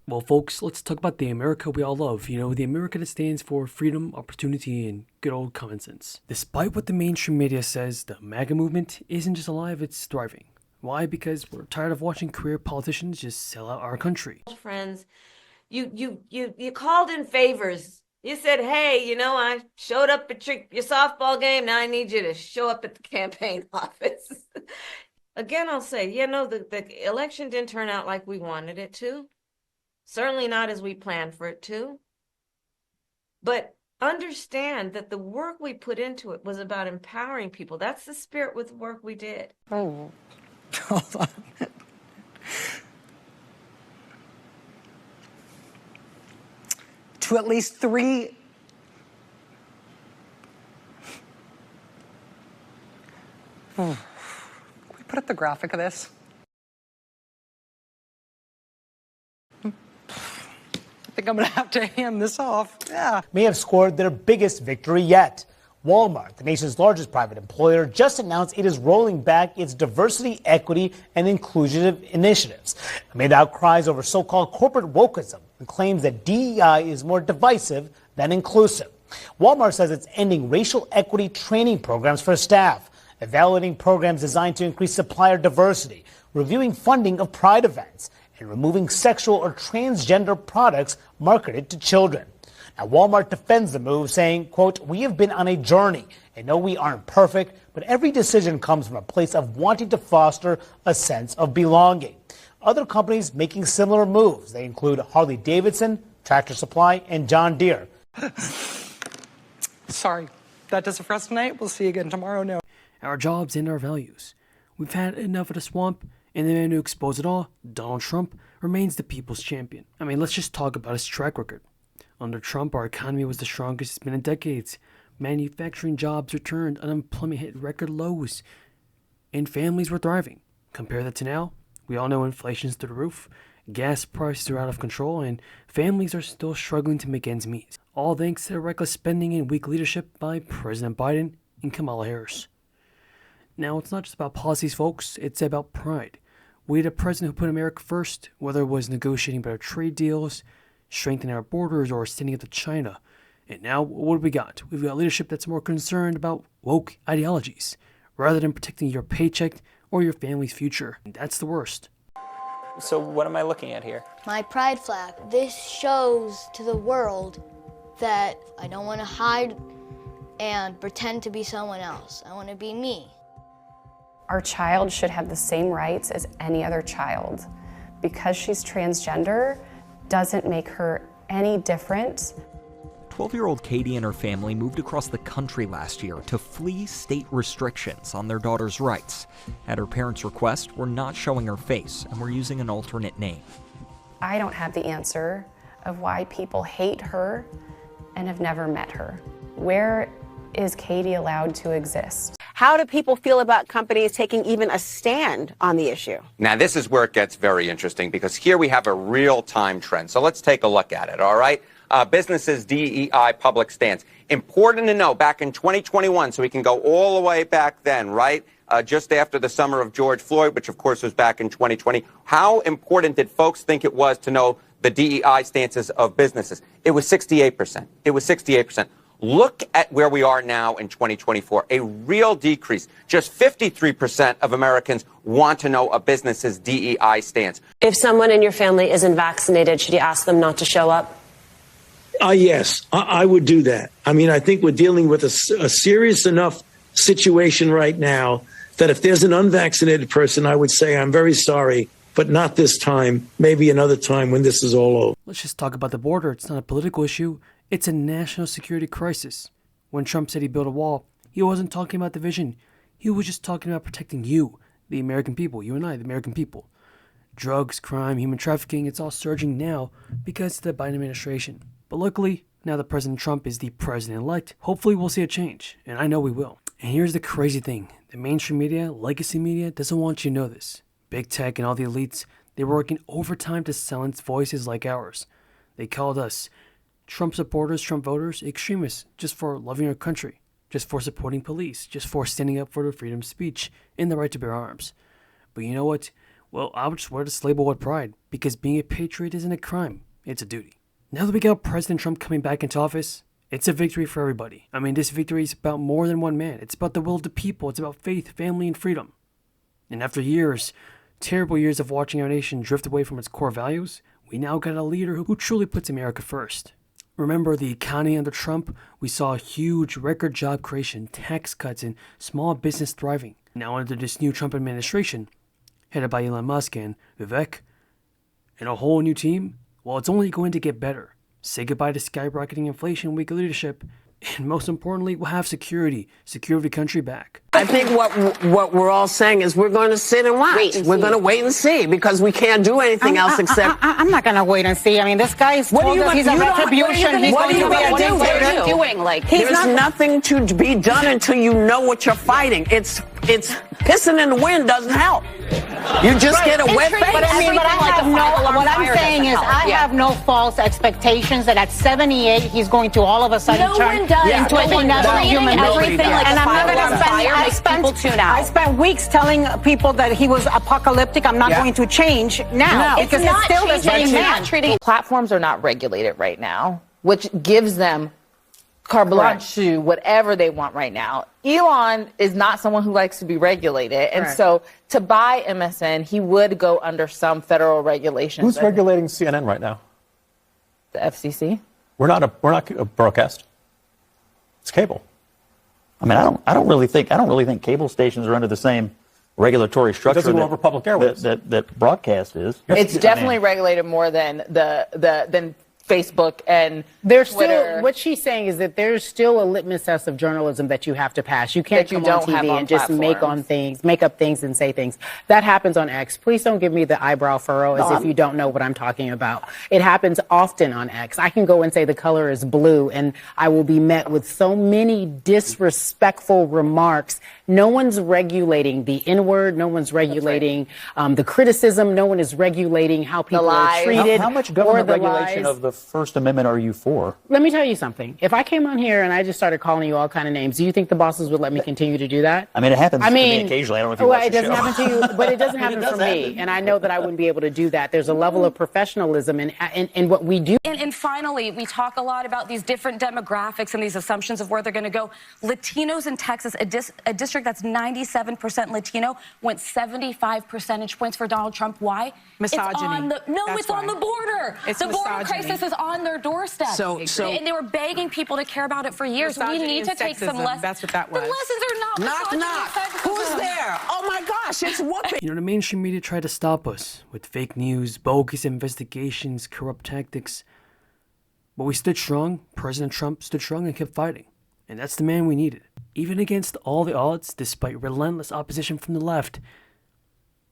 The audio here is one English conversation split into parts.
Well, folks, let's talk about the America we all love. The America that stands for freedom, opportunity, and good old common sense. Despite what the mainstream media says, the MAGA movement isn't just alive, it's thriving. Why? Because we're tired of watching career politicians just sell out our country. Friends, you called in favors. You said, hey, I showed up at your softball game. Now I need you to show up at the campaign office. Again, I'll say, the election didn't turn out like we wanted it to. Certainly not as we planned for it to. But understand that the work we put into it was about empowering people. That's the spirit with the work we did. Oh, hold on. To at least 3... Can we put up the graphic of this? I think I'm gonna have to hand this off. Yeah. May have scored their biggest victory yet. Walmart, the nation's largest private employer, just announced it is rolling back its diversity, equity, and inclusion initiatives amid outcries over so-called corporate wokeism and claims that DEI is more divisive than inclusive. Walmart says it's ending racial equity training programs for staff, evaluating programs designed to increase supplier diversity, reviewing funding of pride events, and removing sexual or transgender products marketed to children. Now, Walmart defends the move, saying, quote, "We have been on a journey and know we aren't perfect, but every decision comes from a place of wanting to foster a sense of belonging." Other companies making similar moves. They include Harley-Davidson, Tractor Supply, and John Deere. Sorry, that does it for us tonight. We'll see you again tomorrow. No. Our jobs and our values. We've had enough of the swamp, and the man who exposed it all, Donald Trump, remains the people's champion. I mean, let's just talk about his track record. Under Trump, our economy was the strongest it's been in decades. Manufacturing jobs returned, unemployment hit record lows, and families were thriving. Compare that to now. We all know inflation's through the roof, gas prices are out of control, and families are still struggling to make ends meet. All thanks to the reckless spending and weak leadership by President Biden and Kamala Harris. Now, it's not just about policies, folks. It's about pride. We had a president who put America first, whether it was negotiating better trade deals, strengthening our borders, or standing up to China. And now, what do we got? We've got leadership that's more concerned about woke ideologies, rather than protecting your paycheck or your family's future. And that's the worst. So what am I looking at here? My pride flag. This shows to the world that I don't want to hide and pretend to be someone else. I want to be me. Our child should have the same rights as any other child. Because she's transgender doesn't make her any different. 12-year-old Katie and her family moved across the country last year to flee state restrictions on their daughter's rights. At her parents' request, we're not showing her face and we're using an alternate name. I don't have the answer of why people hate her and have never met her. Where is Katie allowed to exist? How do people feel about companies taking even a stand on the issue? Now, this is where it gets very interesting because here we have a real-time trend. So let's take a look at it, all right? Businesses' DEI public stance. Important to know, back in 2021, so we can go all the way back then, right? Just after the summer of George Floyd, which of course was back in 2020. How important did folks think it was to know the DEI stances of businesses? It was 68%. It was 68%. Look at where we are now in 2024, a real decrease. Just 53% of Americans want to know a business's DEI stance. If someone in your family isn't vaccinated, should you ask them not to show up? Yes, I would do that. I mean, I think we're dealing with a serious enough situation right now that if there's an unvaccinated person, I would say, I'm very sorry, but not this time, maybe another time when this is all over. Let's just talk about the border. It's not a political issue. It's a national security crisis. When Trump said he built a wall, he wasn't talking about division. He was just talking about protecting you, the American people, you and I, the American people. Drugs, crime, human trafficking, it's all surging now because of the Biden administration. But luckily, now that President Trump is the president-elect, hopefully we'll see a change, and I know we will. And here's the crazy thing. The mainstream media, legacy media, doesn't want you to know this. Big tech and all the elites, they were working overtime to silence voices like ours. They called us Trump supporters, Trump voters, extremists, just for loving our country, just for supporting police, just for standing up for the freedom of speech and the right to bear arms. But you know what? Well, I would just wear this label with pride, because being a patriot isn't a crime, it's a duty. Now that we got President Trump coming back into office, it's a victory for everybody. I mean, this victory is about more than one man. It's about the will of the people. It's about faith, family, and freedom. And after years, terrible years of watching our nation drift away from its core values, we now got a leader who truly puts America first. Remember the economy under Trump? We saw huge record job creation, tax cuts, and small business thriving. Now under this new Trump administration, headed by Elon Musk and Vivek, and a whole new team, well, it's only going to get better. Say goodbye to skyrocketing inflation, weak leadership, and most importantly, we'll have security of the country back. I think what we're all saying is we're going to sit and watch. We're going to wait and see because we can't do anything else except. I'm not going to wait and see. I mean, this guy is told us he's a retribution. He's going to be a dictator. Doing like There's nothing to be done until you know what you're fighting. It's pissing in the wind doesn't help. You just get a wet face. But I mean, but I have no. What I'm saying is, I have no false expectations that at 78 he's going to all of a sudden turn into another human being. And I'm not going to spend. I spent weeks telling people that he was apocalyptic. I'm not going to change now because it's still the same man. Platforms are not regulated right now, which gives them carte blanche to whatever they want right now. Elon is not someone who likes to be regulated. And so to buy MSN, he would go under some federal regulations. Who's regulating CNN right now? The FCC. We're not a broadcast. It's cable. I mean, I don't really think cable stations are under the same regulatory structure over public airwaves that broadcast is. It's definitely regulated more than than Facebook and there's Twitter. Still, what she's saying is that there's still a litmus test of journalism that you have to pass. You can't come on TV and just make up things and say things. That happens on X. Please don't give me the eyebrow furrow as if you don't know what I'm talking about. It happens often on X. I can go and say the color is blue and I will be met with so many disrespectful remarks. No one's regulating the N-word. No one's regulating the criticism. No one is regulating how people are treated. How much government regulation of the First Amendment are you for? Let me tell you something. If I came on here and I just started calling you all kind of names, do you think the bosses would let me continue to do that? I mean, it happens to me occasionally. I don't know if you watch the show. It doesn't happen to you, but it doesn't happen for me. And I know that I wouldn't be able to do that. There's a level of professionalism in what we do. And finally, we talk a lot about these different demographics and these assumptions of where they're going to go. Latinos in Texas, a district that's 97% Latino, went 75 percentage points for Donald Trump. Why? Misogyny. It's on the border. The border crisis is on their doorstep. And they were begging people to care about it for years. We need to take some lessons. That's what that was. The lessons are not Knock. Who's there? Oh my gosh, it's whooping. You know, the mainstream media tried to stop us with fake news, bogus investigations, corrupt tactics. But we stood strong. President Trump stood strong and kept fighting. And that's the man we needed. Even against all the odds, despite relentless opposition from the left,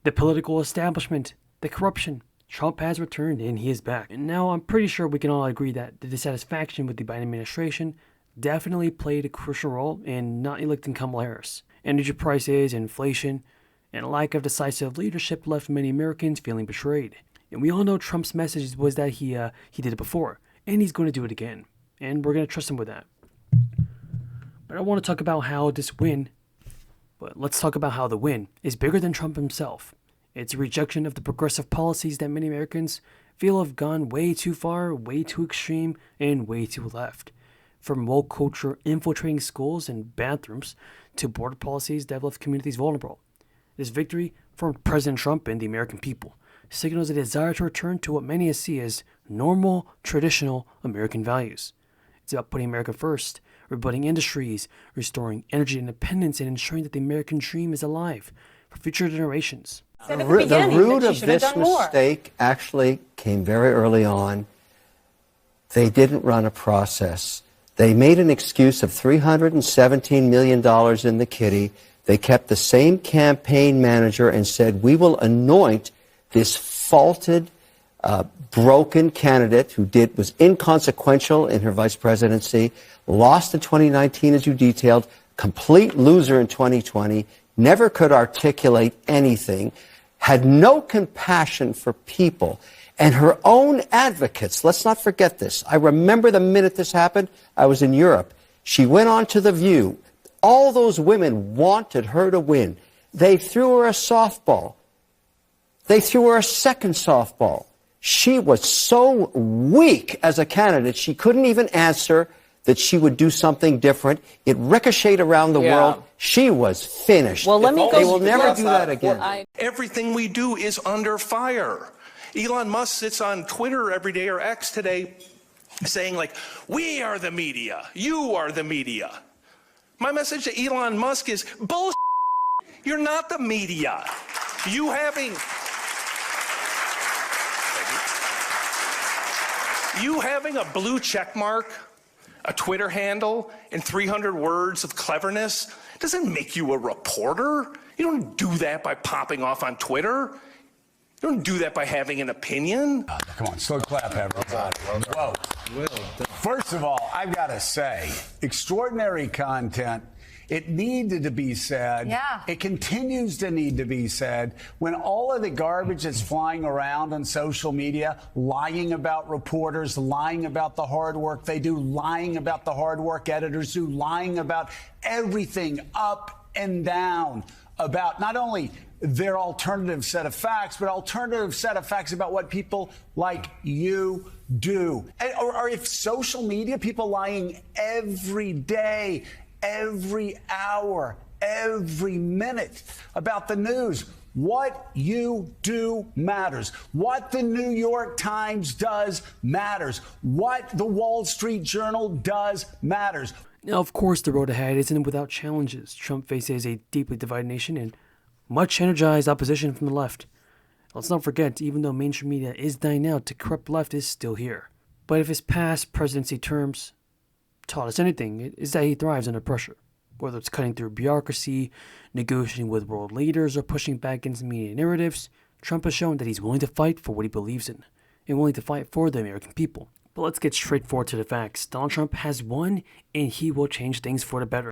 the political establishment, the corruption, Trump has returned and he is back. And now I'm pretty sure we can all agree that the dissatisfaction with the Biden administration definitely played a crucial role in not electing Kamala Harris. Energy prices, inflation, and a lack of decisive leadership left many Americans feeling betrayed. And we all know Trump's message was that he did it before, and he's going to do it again. And we're going to trust him with that. But I want to talk about how this win, but let's talk about how the win is bigger than Trump himself. It's a rejection of the progressive policies that many Americans feel have gone way too far, way too extreme, and way too left. From woke culture infiltrating schools and bathrooms to border policies that have left communities vulnerable. This victory from President Trump and the American people signals a desire to return to what many see as normal, traditional American values. It's about putting America first, rebutting industries, restoring energy independence, and ensuring that the American dream is alive for future generations. The root of this mistake actually came very early on. They didn't run a process. They made an excuse of $317 million in the kitty. They kept the same campaign manager and said, we will anoint this faulted, broken candidate who was inconsequential in her vice presidency, lost in 2019, as you detailed, complete loser in 2020, never could articulate anything, had no compassion for people, and her own advocates. Let's not forget this. I remember the minute this happened, I was in Europe. She went on to The View. All those women wanted her to win. They threw her a softball. They threw her a second softball. She was so weak as a candidate, she couldn't even answer that she would do something different. It ricocheted around the world. She was finished. Well, let me go. They will never do that again. Everything we do is under fire. Elon Musk sits on Twitter every day, or X today, saying like, we are the media, you are the media. My message to Elon Musk is, bullshit. You're not the media. You having a blue check mark, a Twitter handle, and 300 words of cleverness doesn't make you a reporter. You don't do that by popping off on Twitter. You don't do that by having an opinion. Come on, slow clap, everybody. Whoa. First of all, I've got to say, extraordinary content. It needed to be said. Yeah. It continues to need to be said. When all of the garbage that's flying around on social media, lying about reporters, lying about the hard work they do, lying about the hard work editors do, lying about everything up and down, about not only their alternative set of facts, but alternative set of facts about what people like you do. Or if social media, people lying every day, every hour, every minute about the news. What you do matters. What the New York Times does matters. What the Wall Street Journal does matters. Now, of course, the road ahead isn't without challenges. Trump faces a deeply divided nation and much energized opposition from the left. Let's not forget, even though mainstream media is dying out, the corrupt left is still here. But if his past presidency terms taught us anything, it is that he thrives under pressure. Whether it's cutting through bureaucracy, negotiating with world leaders, or pushing back against media narratives, Trump has shown that he's willing to fight for what he believes in, and willing to fight for the American people. But let's get straightforward to the facts. Donald Trump has won, and he will change things for the better.